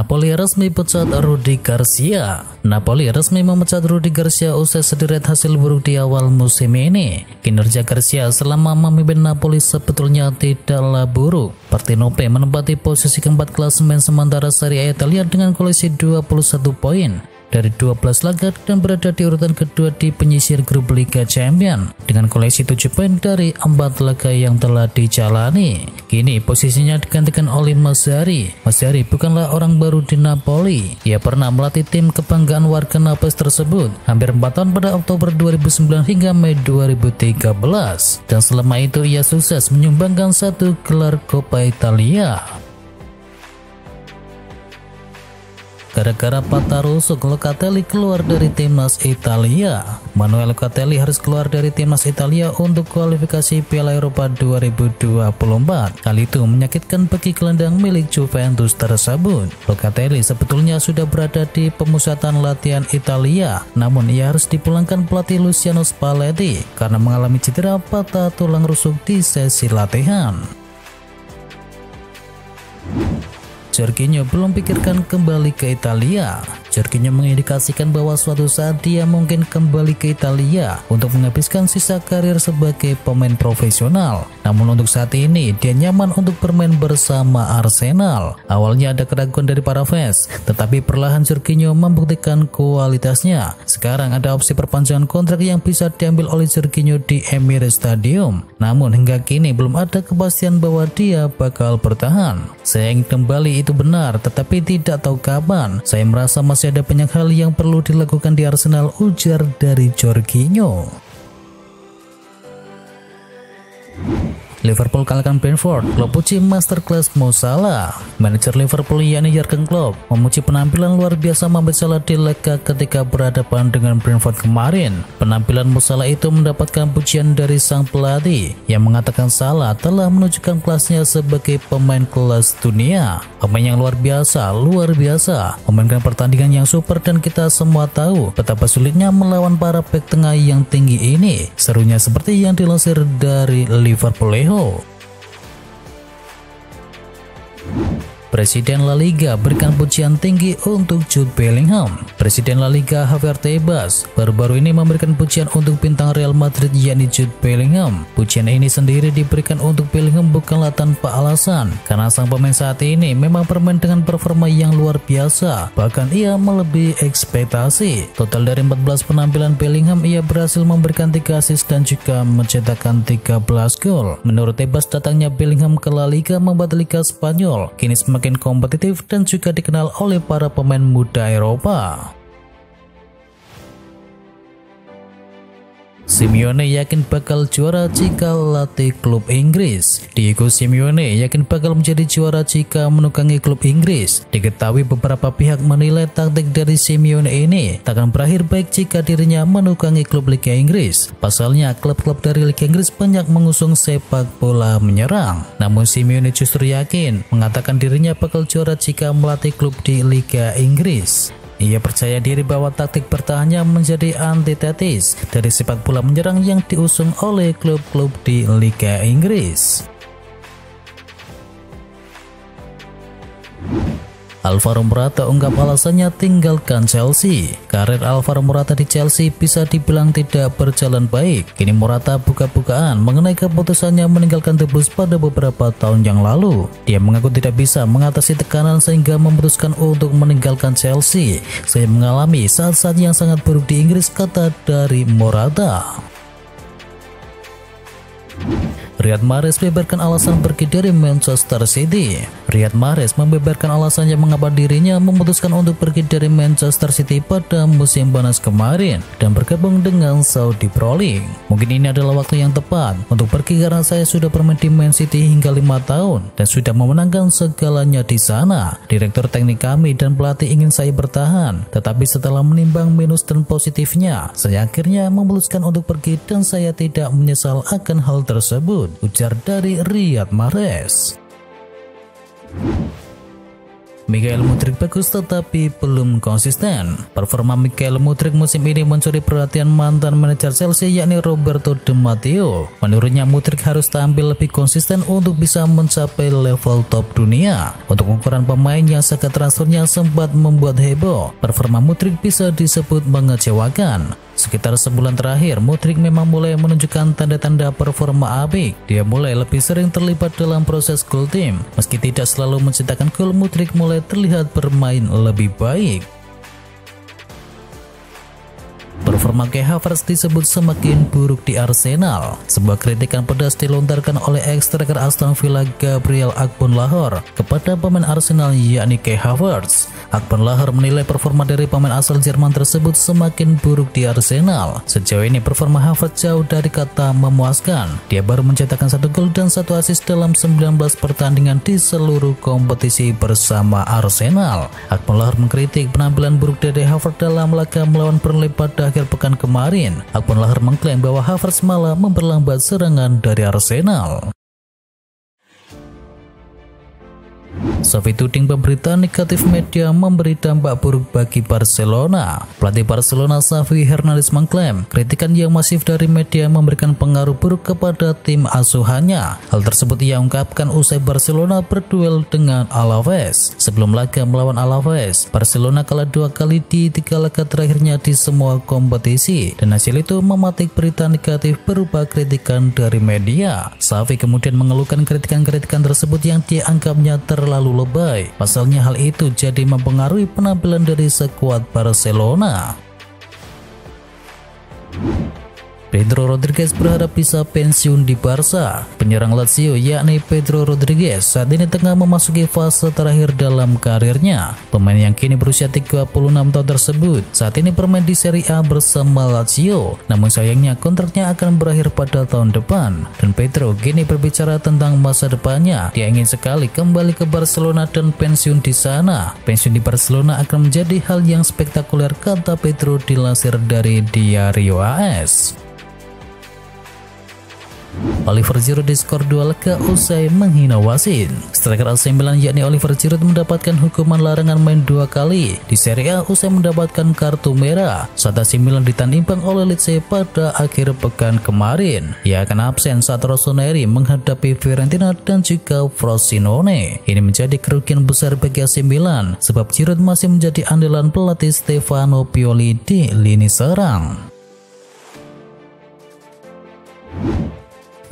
Napoli resmi pecat Rudi Garcia. Napoli resmi memecat Rudi Garcia usai sederet hasil buruk di awal musim ini. Kinerja Garcia selama memimpin Napoli sebetulnya tidaklah buruk. Partenope menempati posisi keempat klasemen sementara Serie A Italia dengan koleksi 21 poin dari 12 laga dan berada di urutan kedua di penyisir grup Liga Champions dengan koleksi 7 poin dari 4 laga yang telah dijalani. Kini posisinya digantikan oleh Mazzarri. Mazzarri bukanlah orang baru di Napoli. Ia pernah melatih tim kebanggaan warga Naples tersebut hampir 4 tahun pada Oktober 2009 hingga Mei 2013. Dan selama itu ia sukses menyumbangkan 1 gelar Coppa Italia. Gara-gara patah rusuk, Locatelli keluar dari timnas Italia. Manuel Locatelli harus keluar dari timnas Italia untuk kualifikasi Piala Eropa 2024. Hal itu menyakitkan bagi gelandang milik Juventus tersebut. Locatelli sebetulnya sudah berada di pemusatan latihan Italia, namun ia harus dipulangkan pelatih Luciano Spalletti karena mengalami cedera patah tulang rusuk di sesi latihan. Jorginho belum pikirkan kembali ke Italia. Jorginho mengindikasikan bahwa suatu saat dia mungkin kembali ke Italia untuk menghabiskan sisa karir sebagai pemain profesional. Namun untuk saat ini dia nyaman untuk bermain bersama Arsenal. Awalnya ada keraguan dari para fans, tetapi perlahan Jorginho membuktikan kualitasnya. Sekarang ada opsi perpanjangan kontrak yang bisa diambil oleh Jorginho di Emirates Stadium. Namun hingga kini belum ada kepastian bahwa dia bakal bertahan. Saya ingin kembali itu benar, tetapi tidak tahu kapan. Saya merasa masih ada banyak hal yang perlu dilakukan di Arsenal, ujar dari Jorginho. Liverpool kalahkan Brentford. Klopp puji masterclass Mo Salah. Manajer Liverpool yakni Jurgen Klopp memuji penampilan luar biasa Mohamed Salah di laga ketika berhadapan dengan Brentford kemarin. Penampilan Mo Salah itu mendapatkan pujian dari sang pelatih yang mengatakan Salah telah menunjukkan kelasnya sebagai pemain kelas dunia. Pemain yang luar biasa, memainkan pertandingan yang super dan kita semua tahu betapa sulitnya melawan para bek tengah yang tinggi ini. Serunya seperti yang dilansir dari Liverpool. Presiden La Liga berikan pujian tinggi untuk Jude Bellingham. Presiden La Liga Javier Tebas baru-baru ini memberikan pujian untuk bintang Real Madrid yakni Jude Bellingham. Pujian ini sendiri diberikan untuk Bellingham bukanlah tanpa alasan, karena sang pemain saat ini memang bermain dengan performa yang luar biasa, bahkan ia melebihi ekspektasi. Total dari 14 penampilan Bellingham, ia berhasil memberikan 3 assist dan juga mencetakkan 13 gol. Menurut Tebas, datangnya Bellingham ke La Liga membuat Liga Spanyol kini semakin kompetitif dan juga dikenal oleh para pemain muda Eropa. Simeone yakin bakal juara jika latih klub Inggris. Diego Simeone yakin bakal menjadi juara jika menukangi klub Inggris. Diketahui beberapa pihak menilai taktik dari Simeone ini takkan berakhir baik jika dirinya menukangi klub Liga Inggris. Pasalnya klub-klub dari Liga Inggris banyak mengusung sepak bola menyerang. Namun Simeone justru yakin mengatakan dirinya bakal juara jika melatih klub di Liga Inggris. Ia percaya diri bahwa taktik bertahannya menjadi antitesis dari sepak bola menyerang yang diusung oleh klub-klub di Liga Inggris. Alvaro Morata ungkap alasannya tinggalkan Chelsea. Karir Alvaro Morata di Chelsea bisa dibilang tidak berjalan baik. Kini Morata buka-bukaan mengenai keputusannya meninggalkan The Blues pada beberapa tahun yang lalu. Dia mengaku tidak bisa mengatasi tekanan sehingga memutuskan untuk meninggalkan Chelsea. Saya mengalami saat-saat yang sangat buruk di Inggris, kata dari Morata. Riyad Mahrez membeberkan alasan pergi dari Manchester City. Riyad Mahrez membeberkan alasannya mengapa dirinya memutuskan untuk pergi dari Manchester City pada musim panas kemarin dan bergabung dengan Saudi Pro League. Mungkin ini adalah waktu yang tepat untuk pergi karena saya sudah bermain di Man City hingga 5 tahun dan sudah memenangkan segalanya di sana. Direktur teknik kami dan pelatih ingin saya bertahan, tetapi setelah menimbang minus dan positifnya, saya akhirnya memutuskan untuk pergi dan saya tidak menyesal akan hal tersebut, ujar dari Riyad Mahrez. Mikhail Mudryk bagus tetapi belum konsisten. Performa Mikhail Mudryk musim ini mencuri perhatian mantan manajer Chelsea yakni Roberto Di Matteo. Menurutnya Mudryk harus tampil lebih konsisten untuk bisa mencapai level top dunia. Untuk ukuran pemain yang saga transfernya sempat membuat heboh, performa Mudryk bisa disebut mengecewakan. Sekitar sebulan terakhir, Mudryk memang mulai menunjukkan tanda-tanda performa apik. Dia mulai lebih sering terlibat dalam proses gol tim. Meski tidak selalu menciptakan gol, Mudryk mulai terlihat bermain lebih baik. Performa Kai Havertz disebut semakin buruk di Arsenal. Sebuah kritikan pedas dilontarkan oleh ex-striker Aston Villa Gabriel Agbonlahor kepada pemain Arsenal yakni Kai Havertz. Agbonlahor menilai performa dari pemain asal Jerman tersebut semakin buruk di Arsenal. Sejauh ini performa Havertz jauh dari kata memuaskan. Dia baru mencetakkan 1 gol dan 1 assist dalam 19 pertandingan di seluruh kompetisi bersama Arsenal. Agbonlahor mengkritik penampilan buruk dari Havertz dalam laga melawan Burnley pada akhir pekan kemarin. Agbonlahor mengklaim bahwa Havertz malah memperlambat serangan dari Arsenal. Xavi tuding pemberitaan negatif media memberi dampak buruk bagi Barcelona. Pelatih Barcelona Xavi Hernandez mengklaim kritikan yang masif dari media memberikan pengaruh buruk kepada tim asuhannya. Hal tersebut ia ungkapkan usai Barcelona berduel dengan Alaves. Sebelum laga melawan Alaves, Barcelona kalah 2 kali di 3 laga terakhirnya di semua kompetisi, dan hasil itu mematik berita negatif berupa kritikan dari media. Xavi kemudian mengeluhkan kritikan-kritikan tersebut yang dianggapnya terlalu lebay. Pasalnya hal itu jadi mempengaruhi penampilan dari skuad Barcelona. Pedro Rodriguez berharap bisa pensiun di Barca. Penyerang Lazio yakni Pedro Rodriguez saat ini tengah memasuki fase terakhir dalam karirnya. Pemain yang kini berusia 36 tahun tersebut saat ini bermain di Serie A bersama Lazio. Namun sayangnya kontraknya akan berakhir pada tahun depan. Dan Pedro kini berbicara tentang masa depannya. Dia ingin sekali kembali ke Barcelona dan pensiun di sana. Pensiun di Barcelona akan menjadi hal yang spektakuler, kata Pedro dilansir dari Diario AS. Oliver Giroud diskor 2 laga usai menghina wasit. Striker AC Milan yakni Oliver Giroud mendapatkan hukuman larangan main 2 kali di Serie A usai mendapatkan kartu merah saat AC Milan ditandingkan oleh Lecce pada akhir pekan kemarin. Ia akan absen saat Rossoneri menghadapi Fiorentina dan juga Frosinone. Ini menjadi kerugian besar bagi AC Milan sebab Giroud masih menjadi andalan pelatih Stefano Pioli di lini serang.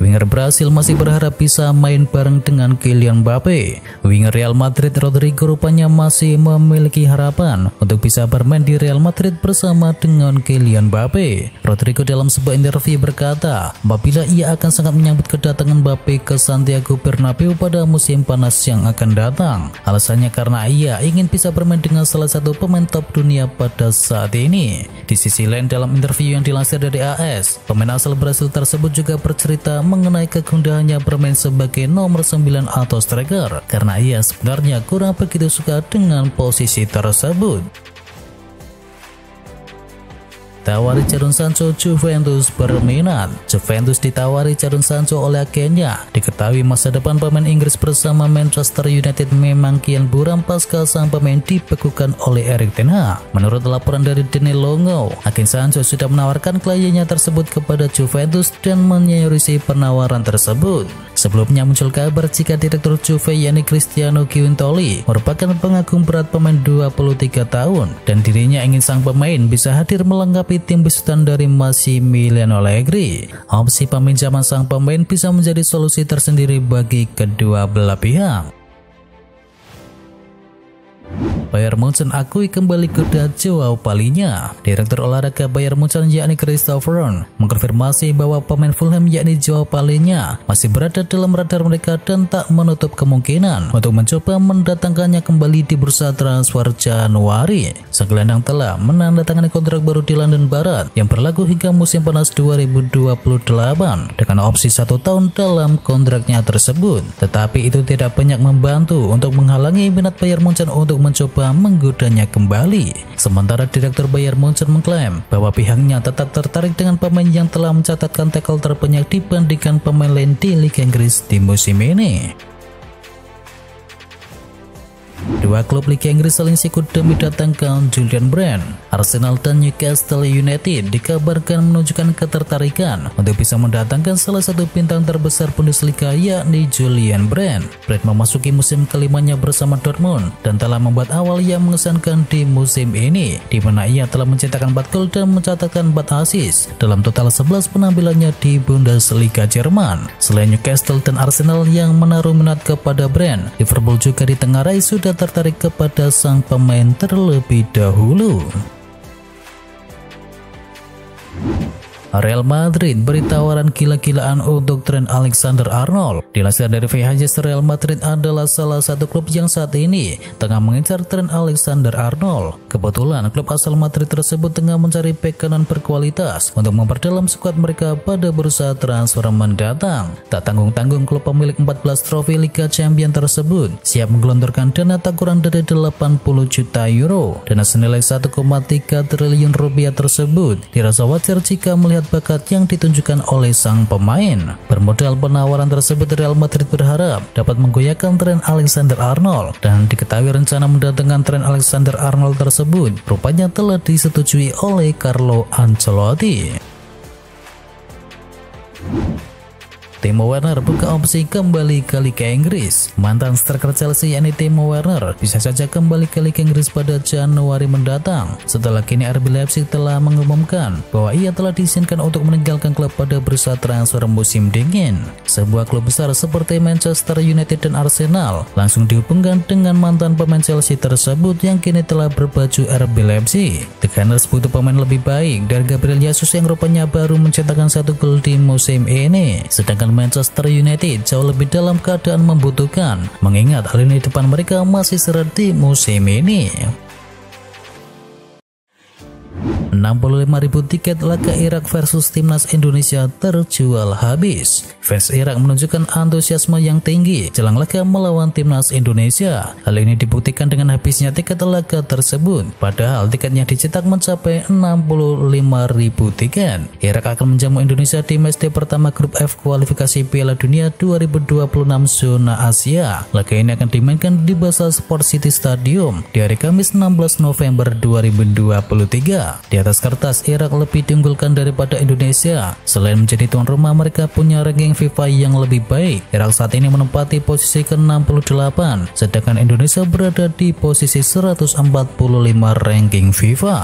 Winger Brasil masih berharap bisa main bareng dengan Kylian Mbappe. Winger Real Madrid Rodrigo rupanya masih memiliki harapan untuk bisa bermain di Real Madrid bersama dengan Kylian Mbappe. Rodrigo dalam sebuah interview berkata, apabila ia akan sangat menyambut kedatangan Mbappe ke Santiago Bernabeu pada musim panas yang akan datang. Alasannya karena ia ingin bisa bermain dengan salah satu pemain top dunia pada saat ini. Di sisi lain, dalam interview yang dilansir dari AS, pemain asal Brasil tersebut juga bercerita mengenai kegundahannya bermain sebagai nomor 9 atau striker karena ia sebenarnya kurang begitu suka dengan posisi tersebut. Tawari Jadon Sancho, Juventus berminat. Juventus ditawari Jadon Sancho oleh agennya. Diketahui masa depan pemain Inggris bersama Manchester United memang kian buram pasca sang pemain dibekukan oleh Erik ten Hag. Menurut laporan dari Daily Longo, agen Sancho sudah menawarkan kliennya tersebut kepada Juventus dan menyeriusi penawaran tersebut. Sebelumnya muncul kabar jika direktur Juve yakni Cristiano Giuntoli merupakan pengagum berat pemain 23 tahun dan dirinya ingin sang pemain bisa hadir melengkapi tim besutan dari Massimiliano Allegri. Opsi peminjaman sang pemain bisa menjadi solusi tersendiri bagi kedua belah pihak. Bayern Munchen akui kembali kuda Joao Palhinha. Direktur olahraga Bayern Munchen yakni Christopher Ron mengkonfirmasi bahwa pemain Fulham yakni Joao Palhinha masih berada dalam radar mereka dan tak menutup kemungkinan untuk mencoba mendatangkannya kembali di bursa transfer Januari. Sang gelandang telah menandatangani kontrak baru di London Barat yang berlaku hingga musim panas 2028 dengan opsi 1 tahun dalam kontraknya tersebut. Tetapi itu tidak banyak membantu untuk menghalangi minat Bayern Munchen untuk mencoba menggodanya kembali. Sementara direktur Bayern Munchen mengklaim bahwa pihaknya tetap tertarik dengan pemain yang telah mencatatkan tackle terbanyak dibandingkan pemain lain di Liga Inggris di musim ini. Dua klub Liga Inggris saling sikut demi datangkan Julian Brand. Arsenal dan Newcastle United dikabarkan menunjukkan ketertarikan untuk bisa mendatangkan salah satu bintang terbesar Bundesliga, yakni Julian Brand. Brand memasuki musim kelimanya bersama Dortmund dan telah membuat awal yang mengesankan di musim ini, di mana ia telah mencetakkan 4 gol dan mencatatkan 4 assist dalam total 11 penampilannya di Bundesliga Jerman. Selain Newcastle dan Arsenal yang menaruh minat kepada Brand, Liverpool juga ditengarai sudah tertarik kepada sang pemain terlebih dahulu. Real Madrid beri tawaran gila-gilaan untuk Trent Alexander-Arnold. Dilansir dari VHJ, Real Madrid adalah salah satu klub yang saat ini tengah mengincar Trent Alexander-Arnold. Kebetulan klub asal Madrid tersebut tengah mencari bek kanan berkualitas untuk memperdalam skuad mereka pada bursa transfer mendatang. Tak tanggung-tanggung, klub pemilik 14 trofi Liga Champions tersebut siap menggelontorkan dana tak kurang dari 80 juta euro. Dana senilai 1,3 triliun rupiah tersebut dirasa wajar jika melihat bakat yang ditunjukkan oleh sang pemain. Bermodal penawaran tersebut, Real Madrid berharap dapat menggoyahkan Trent Alexander-Arnold, dan diketahui rencana mendatangkan Trent Alexander-Arnold tersebut rupanya telah disetujui oleh Carlo Ancelotti. Timo Werner buka opsi kembali ke Liga Inggris. Mantan striker Chelsea yakni Timo Werner bisa saja kembali ke Liga Inggris pada Januari mendatang, setelah kini RB Leipzig telah mengumumkan bahwa ia telah diizinkan untuk meninggalkan klub pada bursa transfer musim dingin. Sebuah klub besar seperti Manchester United dan Arsenal langsung dihubungkan dengan mantan pemain Chelsea tersebut yang kini telah berbaju RB Leipzig. The Gunners butuh pemain lebih baik dari Gabriel Jesus yang rupanya baru mencetakkan 1 gol di musim ini, sedangkan Manchester United jauh lebih dalam keadaan membutuhkan, mengingat lini depan mereka masih seret di musim ini. 65.000 tiket laga Irak versus Timnas Indonesia terjual habis. Fans Irak menunjukkan antusiasme yang tinggi jelang laga melawan Timnas Indonesia. Hal ini dibuktikan dengan habisnya tiket laga tersebut, padahal tiket yang dicetak mencapai 65.000 tiket. Irak akan menjamu Indonesia di matchday pertama grup F kualifikasi Piala Dunia 2026 zona Asia. Laga ini akan dimainkan di Basel Sport City Stadium di hari Kamis 16 November 2023. Di atas kertas, Irak lebih diunggulkan daripada Indonesia. Selain menjadi tuan rumah, mereka punya ranking FIFA yang lebih baik. Irak saat ini menempati posisi ke-68, sedangkan Indonesia berada di posisi 145 ranking FIFA.